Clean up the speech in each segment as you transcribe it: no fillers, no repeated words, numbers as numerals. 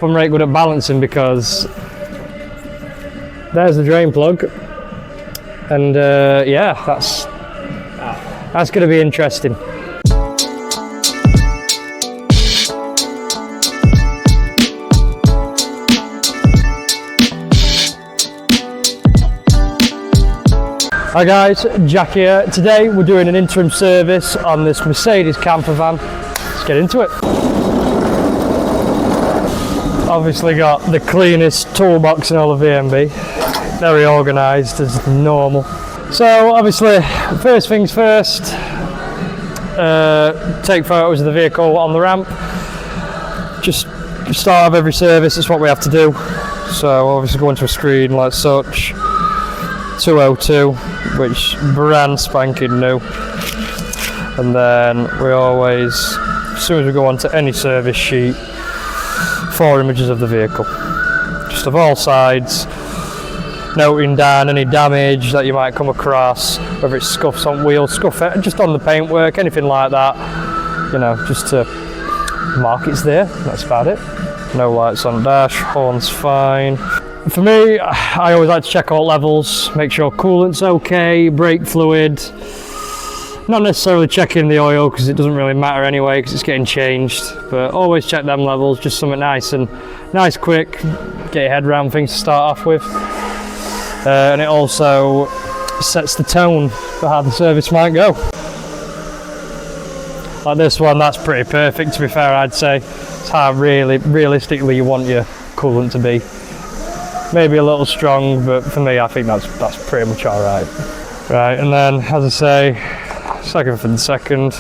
hope I'm right good at balancing, because there's the drain plug, and yeah, that's going to be interesting. Hi guys, Jack here. Today we're doing an interim service on this Mercedes camper van. Let's get into it. Obviously got the cleanest toolbox in all of VMB. Very organised as normal. So obviously, first things first, take photos of the vehicle on the ramp. Just start of every service, that's what we have to do. So obviously go into a screen like such. 202, which brand spanking new, and then we always, as soon as we go onto any service sheet, 4 images of the vehicle, just of all sides, noting down any damage that you might come across, whether it's scuffs on wheels, just on the paintwork, anything like that, you know, just to mark it's there. That's about it. No lights on dash, horn's fine. For me, I always like to check all levels, make sure coolant's okay, brake fluid. Not necessarily checking the oil because it doesn't really matter anyway because it's getting changed, but always check them levels, just something nice quick, get your head around things to start off with. And it also sets the tone for how the service might go. Like this one, that's pretty perfect, to be fair, I'd say. It's how realistically you want your coolant to be. Maybe a little strong, but for me, I think that's pretty much all right. Right, and then, as I say, second for the second.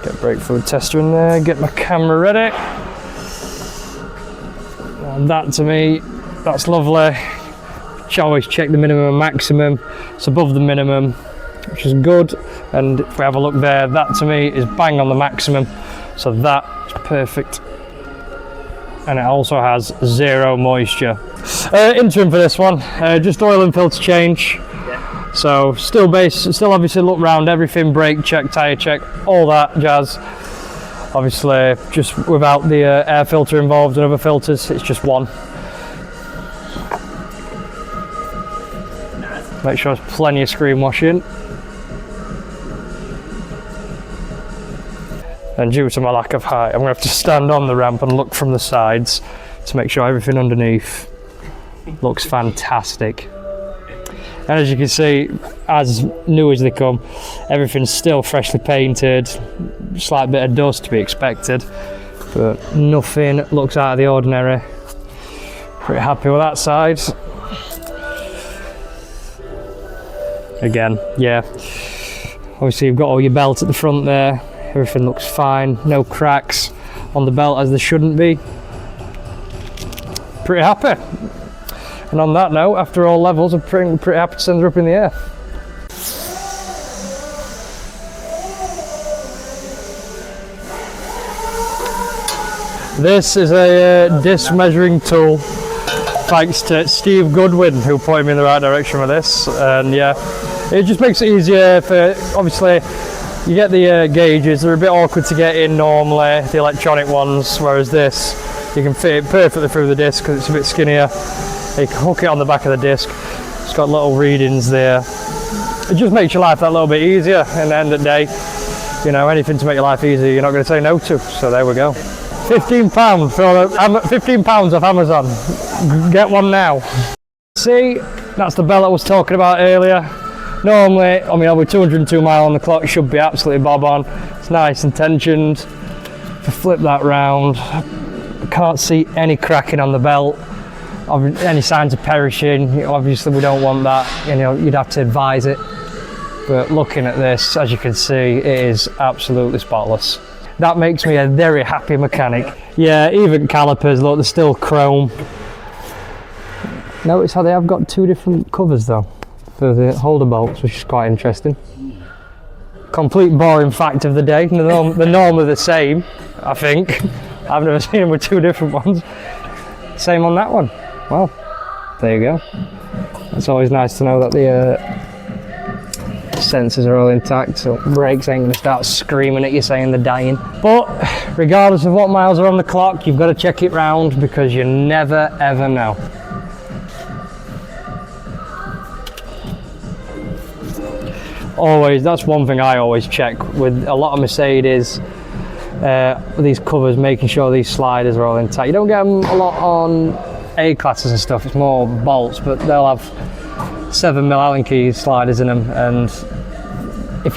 Get brake fluid tester in there, get my camera ready. And that, to me, that's lovely. You always check the minimum and maximum. It's above the minimum, which is good. And if we have a look there, that to me is bang on the maximum. So that is perfect. And it also has 0 moisture. Interim for this one, just oil and filter change. Yeah. So still obviously look round everything, brake check, tyre check, all that jazz. Obviously just without the air filter involved and other filters, it's just one. Make sure there's plenty of screen washing. And due to my lack of height, I'm going to have to stand on the ramp and look from the sides to make sure everything underneath looks fantastic. And as you can see, as new as they come, everything's still freshly painted, slight bit of dust to be expected, but nothing looks out of the ordinary. Pretty happy with that side. Again, yeah, obviously you've got all your belt at the front there. Everything looks fine, no cracks on the belt as there shouldn't be. Pretty happy. And on that note, after all levels, I'm pretty happy to send her up in the air. This is a disc measuring tool, thanks to Steve Goodwin, who pointed me in the right direction with this. And yeah, it just makes it easier for, obviously, you get the gauges, they're a bit awkward to get in normally, the electronic ones, whereas this, you can fit it perfectly through the disc because it's a bit skinnier. You can hook it on the back of the disc, it's got little readings there. It just makes your life that little bit easier, and at the end of the day, you know, anything to make your life easier, you're not going to say no to, so there we go. £15 for £15 off Amazon, get one now. See, that's the belt I was talking about earlier. Normally, I mean, with 202 mile on the clock, it should be absolutely bob on. It's nice and tensioned. If I flip that round, I can't see any cracking on the belt, any signs of perishing. You know, obviously, we don't want that. You know, you'd have to advise it. But looking at this, as you can see, it is absolutely spotless. That makes me a very happy mechanic. Yeah, even calipers, look, they're still chrome. Notice how they have got 2 different covers though, for the holder bolts, which is quite interesting. Complete boring fact of the day. They're normally the same, I think. I've never seen them with 2 different ones. Same on that one. Well, there you go. It's always nice to know that Sensors are all intact, so brakes ain't going to start screaming at you saying they're dying. But regardless of what miles are on the clock, you've got to check it round because you never ever know. Always, that's one thing I always check with a lot of Mercedes, these covers, making sure these sliders are all intact. You don't get them a lot on A classes and stuff, it's more bolts, but they'll have 7mm Allen key sliders in them, and if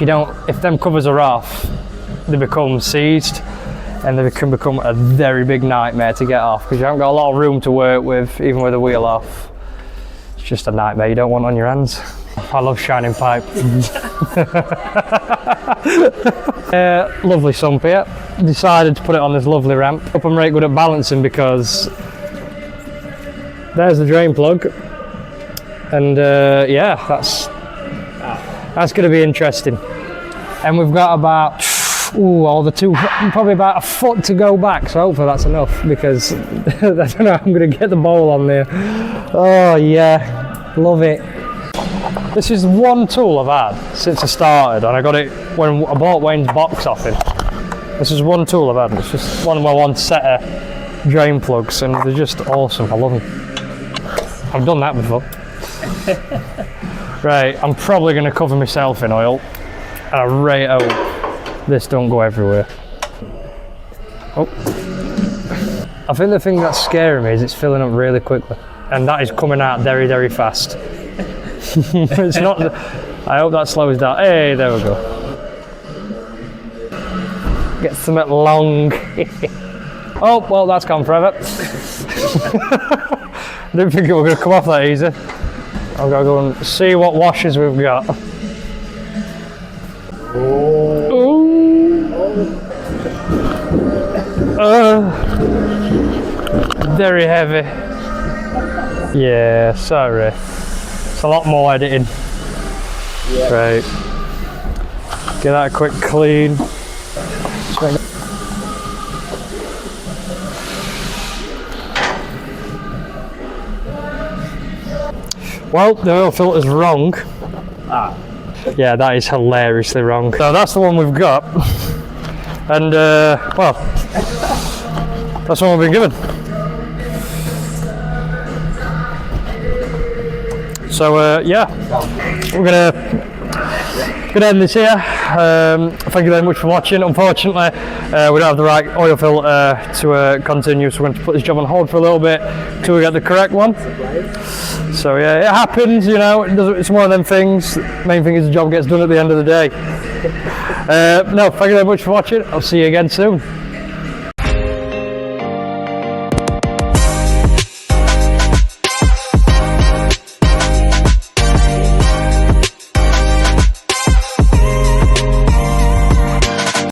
them covers are off, they become seized and they can become a very big nightmare to get off because you haven't got a lot of room to work with, even with the wheel off. It's just a nightmare you don't want on your hands. I love shining pipe. Lovely sump here. Decided to put it on this lovely ramp. Hope I'm right good at balancing because there's the drain plug, and yeah, that's going to be interesting. And we've got about probably about a foot to go back, so hopefully that's enough because I don't know how I'm going to get the bowl on there. Oh yeah, love it. This is one tool I've had since I started, and I got it when I bought Wayne's box off him. This is one tool I've had. It's just one of my one set of drain plugs, and they're just awesome. I love them. I've done that before. Right, I'm probably going to cover myself in oil, and I really hope this don't go everywhere. Oh, I think the thing that's scaring me is it's filling up really quickly, and that is coming out very, very fast. It's not. I hope that slows down. Hey, there we go. Get something long. Oh, well, that's gone forever. Didn't think it was going to come off that easy. I've got to go and see what washers we've got. Very heavy. Yeah, sorry. It's a lot more editing. Yeah. Right. Get that a quick clean. Well, the oil filter's wrong. Yeah, that is hilariously wrong. So that's the one we've got. And, well, that's what we've been given. So, yeah, we're gonna end this here. Thank you very much for watching. Unfortunately, we don't have the right oil filter to continue, so we're going to put this job on hold for a little bit until we get the correct one. So yeah, it happens, you know, it's one of them things. Main thing is the job gets done at the end of the day. No, thank you very much for watching. I'll see you again soon.